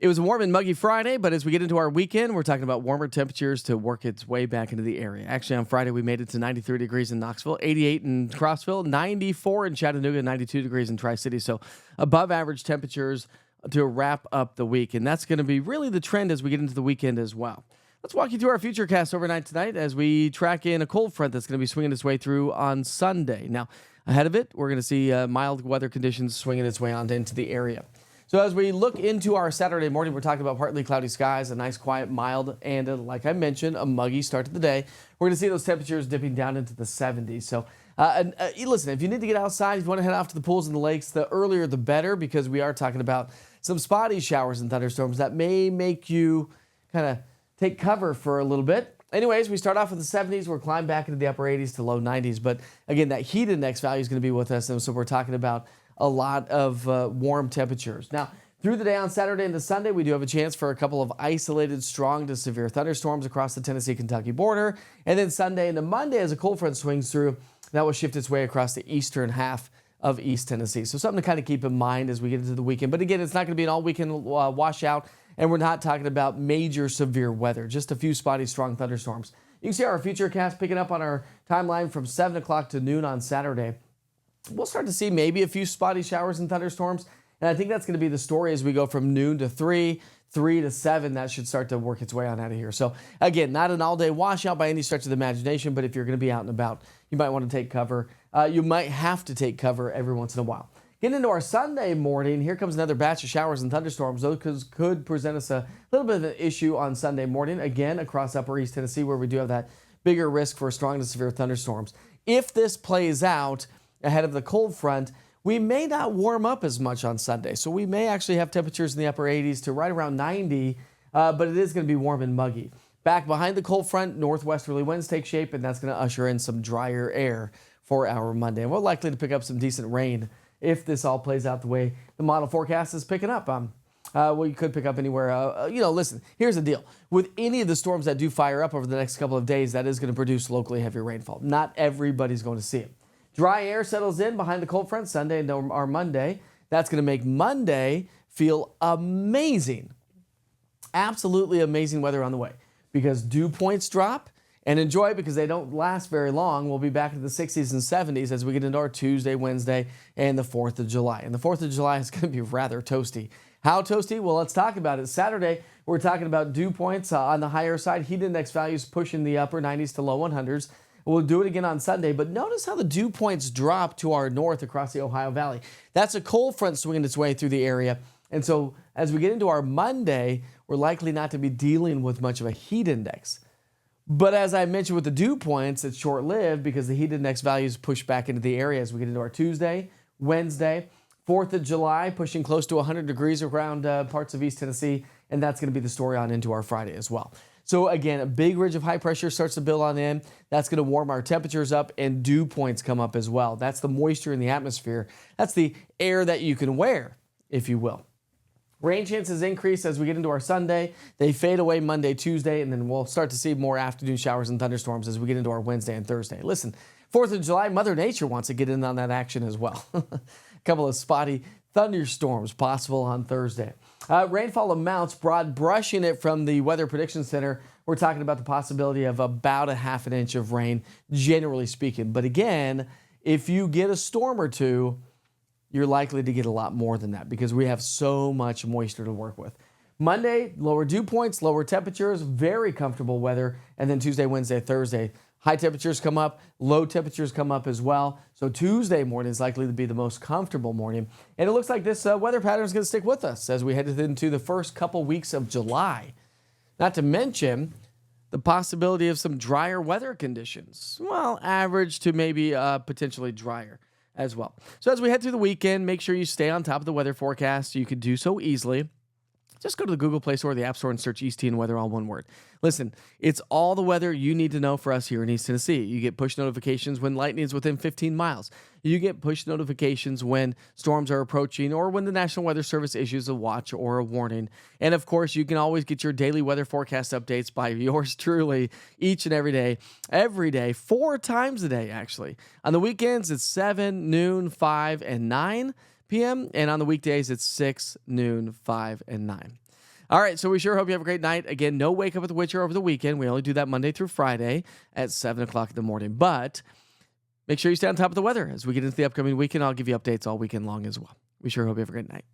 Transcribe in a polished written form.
It was a warm and muggy Friday, but as we get into our weekend, we're talking about warmer temperatures to work its way back into the area. Actually, on Friday, we made it to 93 degrees in Knoxville, 88 in Crossville, 94 in Chattanooga, 92 degrees in Tri-City. So above average temperatures to wrap up the week. And that's going to be really the trend as we get into the weekend as well. Let's walk you through our futurecast overnight tonight as we track in a cold front that's going to be swinging its way through on Sunday. Now, ahead of it, we're going to see mild weather conditions swinging its way on into the area. So as we look into our Saturday morning, we're talking about partly cloudy skies, a nice, quiet, mild, and like I mentioned, a muggy start to the day. We're going to see those temperatures dipping down into the 70s. So listen, if you need to get outside, if you want to head off to the pools and the lakes, the earlier the better, because we are talking about some spotty showers and thunderstorms that may make you kind of take cover for a little bit. Anyways, we start off with the 70s. We'll climb back into the upper 80s to low 90s. But again, that heat index value is going to be with us. And so we're talking about a lot of warm temperatures. Now, through the day on Saturday into Sunday, we do have a chance for a couple of isolated strong to severe thunderstorms across the Tennessee-Kentucky border. And then Sunday into Monday, as a cold front swings through, that will shift its way across the eastern half of East Tennessee. So something to kind of keep in mind as we get into the weekend. But again, it's not going to be an all-weekend washout, and we're not talking about major severe weather, just a few spotty strong thunderstorms. You can see our futurecast picking up on our timeline from 7 o'clock to noon on Saturday. We'll start to see maybe a few spotty showers and thunderstorms. And I think that's going to be the story as we go from noon to 3 to 7. That should start to work its way on out of here. So again, not an all-day washout by any stretch of the imagination, but if you're going to be out and about, you might want to take cover. You might have to take cover every once in a while. Getting into our Sunday morning, here comes another batch of showers and thunderstorms. Those could present us a little bit of an issue on Sunday morning, again, across upper East Tennessee, where we do have that bigger risk for strong to severe thunderstorms. If this plays out ahead of the cold front, we may not warm up as much on Sunday. So we may actually have temperatures in the upper 80s to right around 90, but it is going to be warm and muggy. Back behind the cold front, northwesterly winds take shape, and that's going to usher in some drier air for our Monday. And we're likely to pick up some decent rain if this all plays out the way the model forecast is picking up. Well, you could pick up anywhere. Listen, here's the deal. With any of the storms that do fire up over the next couple of days, that is going to produce locally heavy rainfall. Not everybody's going to see it. Dry air settles in behind the cold front Sunday and our Monday. That's going to make Monday feel amazing. Absolutely amazing weather on the way, because dew points drop, and enjoy, because they don't last very long. We'll be back to the 60s and 70s as we get into our Tuesday, Wednesday, and the 4th of July. And the 4th of July is going to be rather toasty. How toasty? Well, let's talk about it. Saturday, we're talking about dew points on the higher side. Heat index values pushing the upper 90s to low 100s. We'll do it again on Sunday, but notice how the dew points drop to our north across the Ohio Valley. That's a cold front swinging its way through the area. And so as we get into our Monday, we're likely not to be dealing with much of a heat index. But as I mentioned with the dew points, it's short-lived because the heat index values push back into the area as we get into our Tuesday, Wednesday, 4th of July, pushing close to 100 degrees around parts of East Tennessee, and that's going to be the story on into our Friday as well. So again, a big ridge of high pressure starts to build on in. That's going to warm our temperatures up, and dew points come up as well. That's the moisture in the atmosphere. That's the air that you can wear, if you will. Rain chances increase as we get into our Sunday. They fade away Monday, Tuesday, and then we'll start to see more afternoon showers and thunderstorms as we get into our Wednesday and Thursday. Listen, 4th of July, Mother Nature wants to get in on that action as well. A couple of spotty thunderstorms possible on Thursday. Rainfall amounts, broad brushing it from the Weather Prediction Center. We're talking about the possibility of about a half an inch of rain, generally speaking. But again, if you get a storm or two, you're likely to get a lot more than that because we have so much moisture to work with. Monday, lower dew points, lower temperatures, very comfortable weather. And then Tuesday, Wednesday, Thursday, high temperatures come up, low temperatures come up as well. So Tuesday morning is likely to be the most comfortable morning. And it looks like this weather pattern is going to stick with us as we head into the first couple weeks of July. Not to mention the possibility of some drier weather conditions. Well, average to maybe potentially drier as well. So as we head through the weekend, make sure you stay on top of the weather forecast. You can do so easily. Just go to the Google Play Store or the App Store and search East TN Weather, all one word. Listen, it's all the weather you need to know for us here in East Tennessee. You get push notifications when lightning is within 15 miles. You get push notifications when storms are approaching or when the National Weather Service issues a watch or a warning. And of course, you can always get your daily weather forecast updates by yours truly each and every day, 4 times a day, actually. On the weekends, it's 7, noon, 5, and 9 p.m. And on the weekdays, it's 6, noon, 5, and 9. All right, so we sure hope you have a great night. Again, no Wake Up with the Witcher over the weekend. We only do that Monday through Friday at 7 o'clock in the morning. But make sure you stay on top of the weather as we get into the upcoming weekend. I'll give you updates all weekend long as well. We sure hope you have a great night.